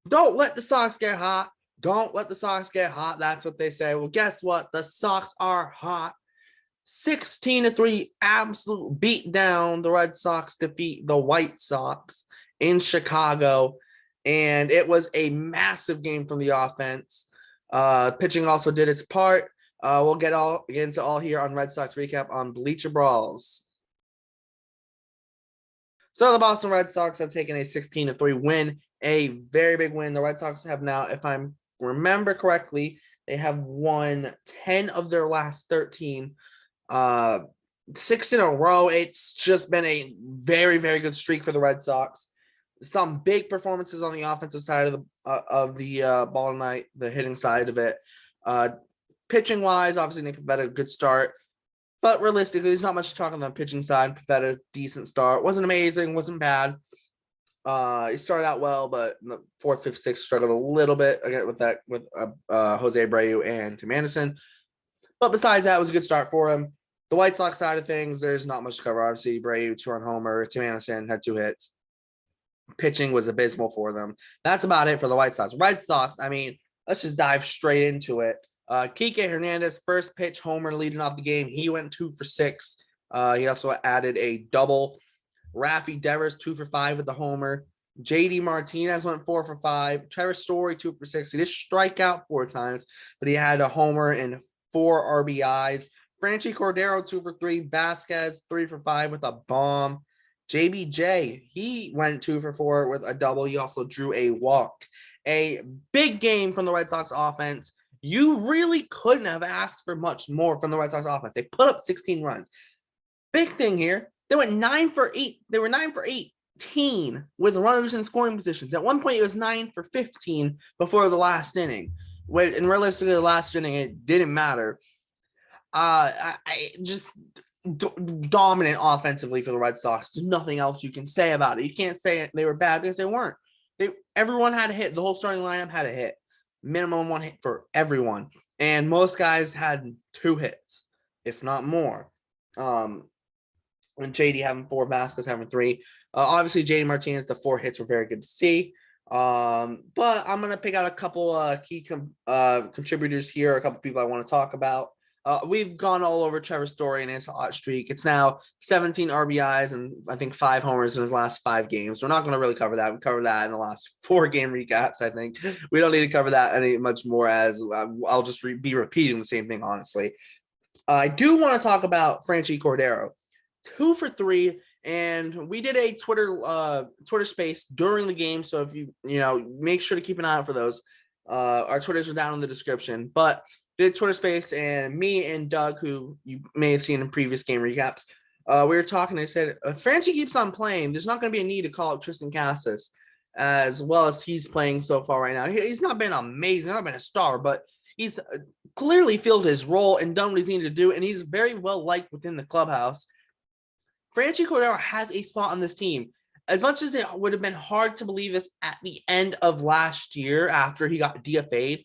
Don't let the Sox get hot. Don't let the Sox get hot. That's what they say. Well, guess what? The Sox are hot. 16-3 absolute beat down. The Red Sox defeat the White Sox in Chicago. And it was a massive game from the offense. Pitching also did its part. We'll get into all here on Red Sox Recap on Bleacher Brawls. So the Boston Red Sox have taken a 16-3 win, a very big win. The Red Sox have now, if I remember correctly, they have won 10 of their last 13, 6 in a row. It's just been a very, very good streak for the Red Sox. Some big performances on the offensive side of the ball tonight, the hitting side of it. Pitching wise, obviously Nick Pivetta a good start. But realistically, there's not much to talk on the pitching side. Pivetta, decent start. Wasn't amazing, wasn't bad. He started out well, but in the 4th, 5th, 6th struggled a little bit again with Jose Abreu and Tim Anderson. But besides that, it was a good start for him. The White Sox side of things, there's not much to cover. Obviously, Abreu, 2-run homer. Tim Anderson had 2 hits. Pitching was abysmal for them. That's about it for the White Sox. Red Sox, I mean, let's just dive straight into it. Kike Hernandez, first pitch homer leading off the game. He went 2 for 6. He also added a double. Rafi Devers 2 for 5 with the homer. JD Martinez went 4 for 5. Trevor Story 2 for 6. He did strike out 4 times, but he had a homer and 4 RBIs. Francie Cordero 2 for 3. Vasquez 3 for 5 with a bomb. JBJ, he went 2 for 4 with a double. He also drew a walk. A big game from the Red Sox offense. You really couldn't have asked for much more from the Red Sox offense. They put up 16 runs. Big thing here, they went 9 for 8. They were 9 for 18 with runners in scoring positions. At one point, it was 9 for 15 before the last inning. And realistically, the last inning, it didn't matter. Just dominant offensively for the Red Sox. There's nothing else you can say about it. You can't say they were bad because they weren't. Everyone had a hit. The whole starting lineup had a hit. Minimum 1 hit for everyone. And most guys had 2 hits, if not more. And JD having 4, Vasquez having 3. Obviously, JD Martinez, the 4 hits were very good to see. But I'm going to pick out a couple key contributors here, a couple people I want to talk about. We've gone all over Trevor Story and his hot streak. It's now 17 RBIs and I think 5 homers in his last 5 games. We're not going to really cover that. We covered that in the last 4 game recaps, I think. We don't need to cover that any much more, as I'll just be repeating the same thing, honestly. I do want to talk about Francie Cordero. 2 for 3, and we did a Twitter space during the game, so if you make sure to keep an eye out for those. Our Twitters are down in the description, but did Twitter space, and me and Doug, who you may have seen in previous game recaps, we were talking. I said, if Francie keeps on playing, there's not going to be a need to call up Tristan Casas as well as he's playing so far right now. He's not been amazing, not been a star, but he's clearly filled his role and done what he's needed to do, and he's very well liked within the clubhouse. Francie Cordero has a spot on this team. As much as it would have been hard to believe this at the end of last year after he got DFA'd,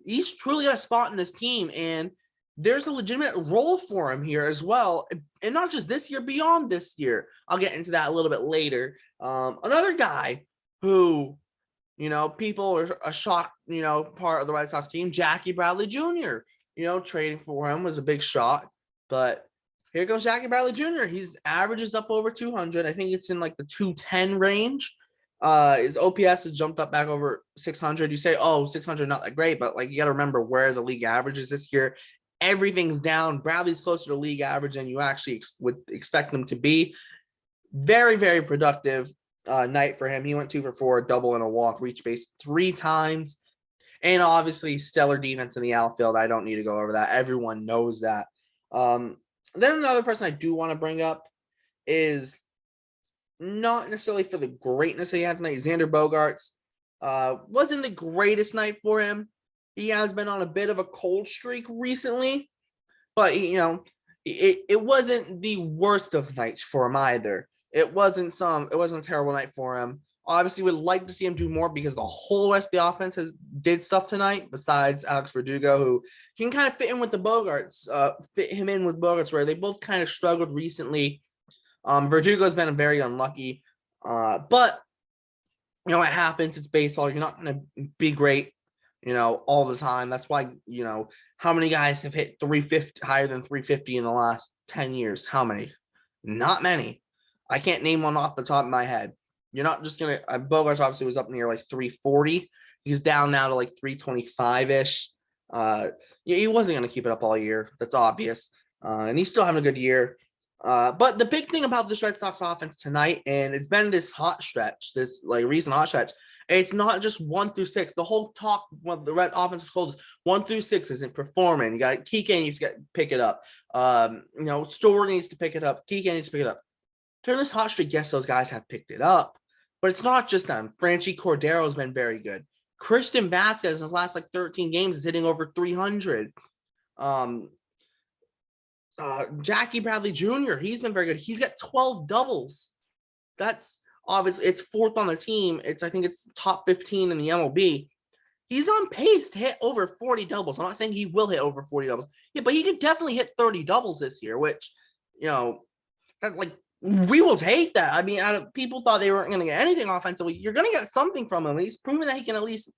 he's truly got a spot in this team, and there's a legitimate role for him here as well. And not just this year, beyond this year. I'll get into that a little bit later. Another guy who, people are a shock, part of the Red Sox team, Jackie Bradley Jr. Trading for him was a big shot, but here goes Jackie Bradley Jr. He's averages up over 200. I think it's in like the 210 range. His OPS has jumped up back over 600. You say, oh, 600, not that great, but you got to remember where the league average is this year. Everything's down. Bradley's closer to league average than you actually would expect him to be. Very, very productive night for him. He went 2 for 4, a double and a walk, reached base 3 times. And obviously, stellar defense in the outfield. I don't need to go over that. Everyone knows that. Then another person I do want to bring up is not necessarily for the greatness that he had tonight. Xander Bogarts wasn't the greatest night for him. He has been on a bit of a cold streak recently, but it wasn't the worst of nights for him either. It wasn't a terrible night for him. Obviously, would like to see him do more because the whole rest of the offense did stuff tonight. Besides Alex Verdugo, who can kind of fit him with Bogarts, where they both kind of struggled recently. Verdugo's been very unlucky, but You know, it happens. It's baseball. You're not going to be great, all the time. That's why, how many guys have hit 350 higher than 350 in the last 10 years? How many? Not many. I can't name one off the top of my head. You're not just going to, Bogarts obviously was up near like 340. He's down now to like 325-ish. He wasn't going to keep it up all year. That's obvious. And he's still having a good year. But the big thing about this Red Sox offense tonight, and it's been this hot stretch, this like recent hot stretch, it's not just 1 through 6. The whole talk, what the Red offense is called, is 1 through 6 isn't performing. You got Kike needs to pick it up. Story needs to pick it up. Kike needs to pick it up. During this hot streak, yes, those guys have picked it up, but it's not just them. Francie Cordero has been very good. Christian Vasquez in his last like 13 games is hitting over 300. Jackie Bradley Jr., he's been very good. He's got 12 doubles. That's obviously, it's 4th on the team. I think it's top 15 in the MLB. He's on pace to hit over 40 doubles. I'm not saying he will hit over 40 doubles. Yeah, but he could definitely hit 30 doubles this year, which, that's like, we will take that. I mean, people thought they weren't going to get anything offensively. You're going to get something from him. He's proven that he can at least,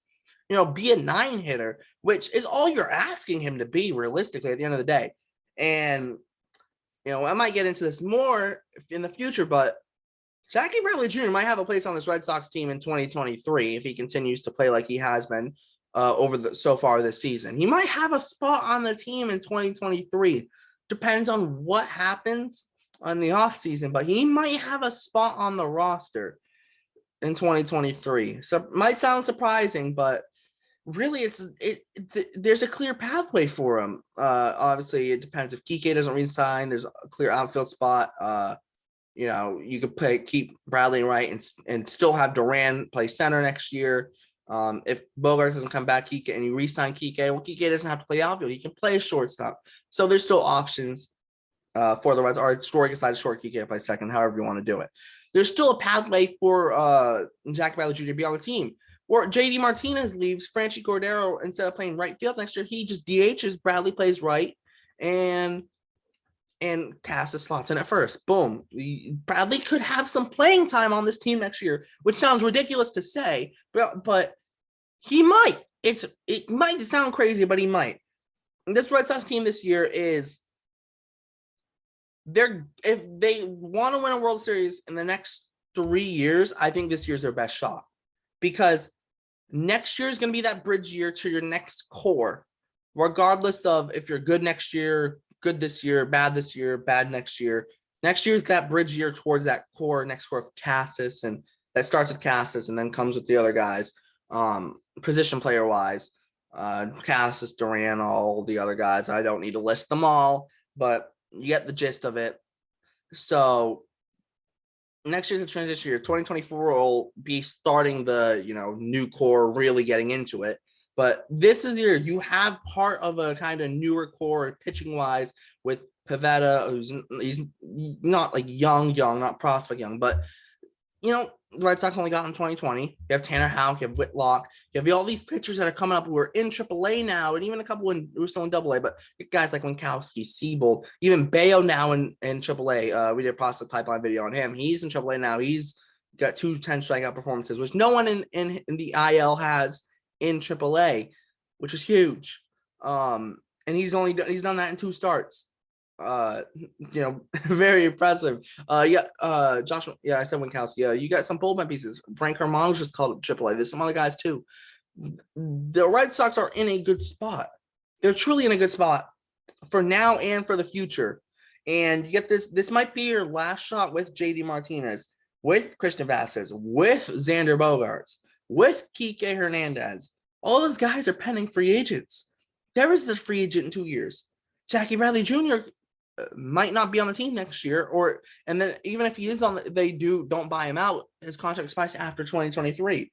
be a 9 hitter, which is all you're asking him to be realistically at the end of the day. And, I might get into this more in the future, but Jackie Bradley Jr. might have a place on this Red Sox team in 2023 if he continues to play like he has been so far this season. He might have a spot on the team in 2023. Depends on what happens on the offseason, but he might have a spot on the roster in 2023. So it might sound surprising, but really there's a clear pathway for him. Obviously it depends if Kike doesn't re-sign. There's a clear outfield spot. You could keep Bradley right and still have Duran play center next year. If Bogart doesn't come back, Kike, and you re-sign Kike, well, Kike doesn't have to play outfield. He can play shortstop. So there's still options for the Reds. Or Story decided short, Kike to play second, however you want to do it. There's still a pathway for Jackie Bradley Jr. to be on the team. Or JD Martinez leaves, Francie Cordero, instead of playing right field next year, he just DHs, Bradley plays right, and Cassis slots in at first. Boom. Bradley could have some playing time on this team next year, which sounds ridiculous to say, but he might. It might sound crazy, but he might. And this Red Sox team this year is, if they want to win a World Series in the next 3 years, I think this year's their best shot, because next year is going to be that bridge year to your next core, regardless of if you're good next year, good this year, bad next year. Next year is that bridge year towards that next core of Cassis, and that starts with Cassis and then comes with the other guys, position player wise, Cassis, Duran, all the other guys. I don't need to list them all, but you get the gist of it. So next year's a transition year. 2024 will be starting the new core, really getting into it. But this is the year you have part of a kind of newer core pitching wise with Pivetta, he's not like young, not prospect young, but the Red Sox only got in 2020. You have Tanner Houck, you have Whitlock, you have all these pitchers that are coming up who are in AAA now, and even a couple who are still in AA. But guys like Winkowski, Siebel, even Bayo now in AAA. We did a prospect pipeline video on him. He's in AAA now. He's got 2 10 strikeout performances, which no one in the IL has in AAA, which is huge. And he's done that in 2 starts. Very impressive. Joshua. Yeah, I said Winkowski. You got some bullpen pieces. Frank Herman's just called AAA. There's some other guys too. The Red Sox are in a good spot. They're truly in a good spot for now and for the future. And you get this. This might be your last shot with JD Martinez, with Christian Vasquez, with Xander Bogarts, with Kike Hernandez. All those guys are pending free agents. There is a free agent in 2 years. Jackie Bradley Jr. might not be on the team next year, and then even if he is on, don't buy him out. His contract expires after 2023.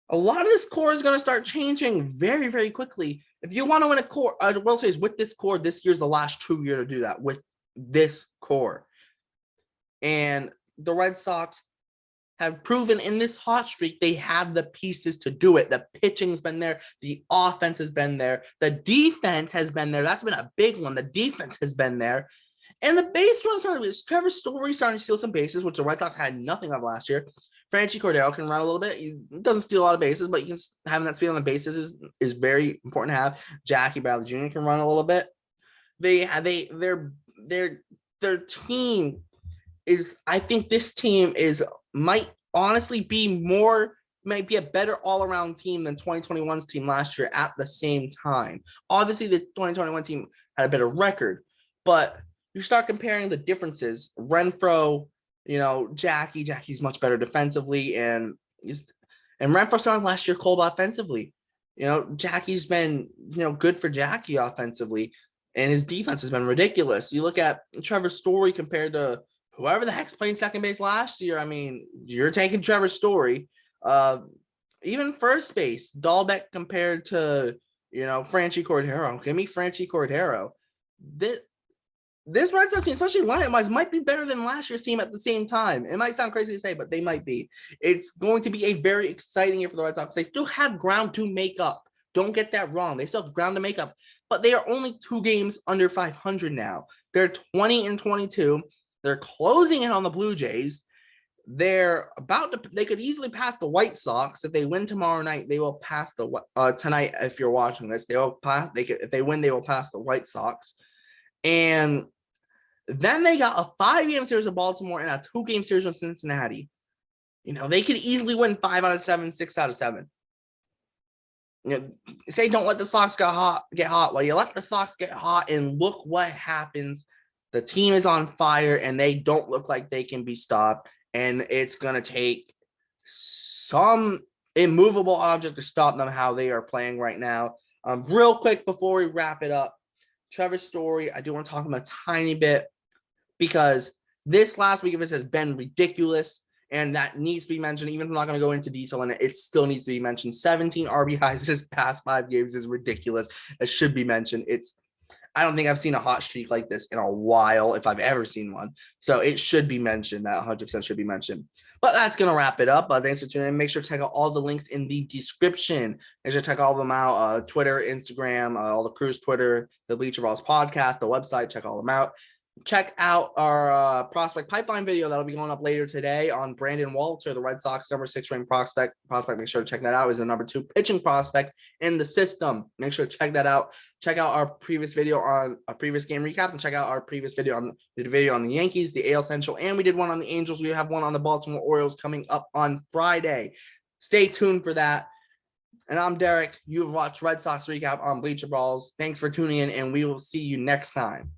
A lot of this core is going to start changing very, very quickly. If you want to win a World Series with this core, this year's the last true year to do that with this core. And the Red Sox have proven in this hot streak they have the pieces to do it. The pitching's been there. The offense has been there. The defense has been there. That's been a big one. The defense has been there. And the base runners, Trevor Story starting to steal some bases, which the Red Sox had nothing of last year. Francie Cordero can run a little bit. He doesn't steal a lot of bases, but having that speed on the bases is very important to have. Jackie Bradley Jr. can run a little bit. Their team is, I think this team might honestly might be a better all-around team than 2021's team last year at the same time. Obviously, the 2021 team had a better record, but you start comparing the differences. Renfroe, Jackie's much better defensively, and Renfroe started last year cold offensively. Jackie's been, good for Jackie offensively, and his defense has been ridiculous. You look at Trevor Story compared to whoever the heck's playing second base last year. I mean, you're taking Trevor Story. Even first base, Dahlbeck compared to, Francie Cordero. Give me Francie Cordero. This Red Sox team, especially lineup-wise, might be better than last year's team at the same time. It might sound crazy to say, but they might be. It's going to be a very exciting year for the Red Sox. They still have ground to make up. Don't get that wrong. They still have ground to make up, but they are only 2 games under 500 now. They're 20-22. They're closing in on the Blue Jays. They could easily pass the White Sox. If they win tomorrow night, they will pass tonight. If you're watching this, if they win, they will pass the White Sox. And then they got a 5-game series of Baltimore and a 2-game series with Cincinnati. They could easily win 5 out of 7, 6 out of 7. Say don't let the Sox get hot. Well, you let the Sox get hot, and look what happens. The team is on fire, and they don't look like they can be stopped. And it's going to take some immovable object to stop them how they are playing right now. Real quick before we wrap it up, Trevor Story, I do want to talk about a tiny bit because this last week of this has been ridiculous, and that needs to be mentioned. Even if I'm not going to go into detail in it, it still needs to be mentioned. 17 RBIs in his past 5 games is ridiculous. It should be mentioned. I don't think I've seen a hot streak like this in a while, if I've ever seen one. So it should be mentioned. That 100% should be mentioned. But that's going to wrap it up. Thanks for tuning in. Make sure to check out all the links in the description. Make sure to check all of them out. Twitter, Instagram, all the crew's Twitter, the Bleacher Brawls podcast, the website. Check all them out. Check out our prospect pipeline video that'll be going up later today on Brandon Walter, the Red Sox number 6 ranked prospect. Make sure to check that out. He's the number 2 pitching prospect in the system. Make sure to check that out. Check out our previous video on a previous game recaps, and check out our previous video on the Yankees, the AL Central, and we did one on the Angels. We have one on the Baltimore Orioles coming up on Friday. Stay tuned for that. And I'm Derek. You've watched Red Sox Recap on Bleacher Brawls. Thanks for tuning in, and we will see you next time.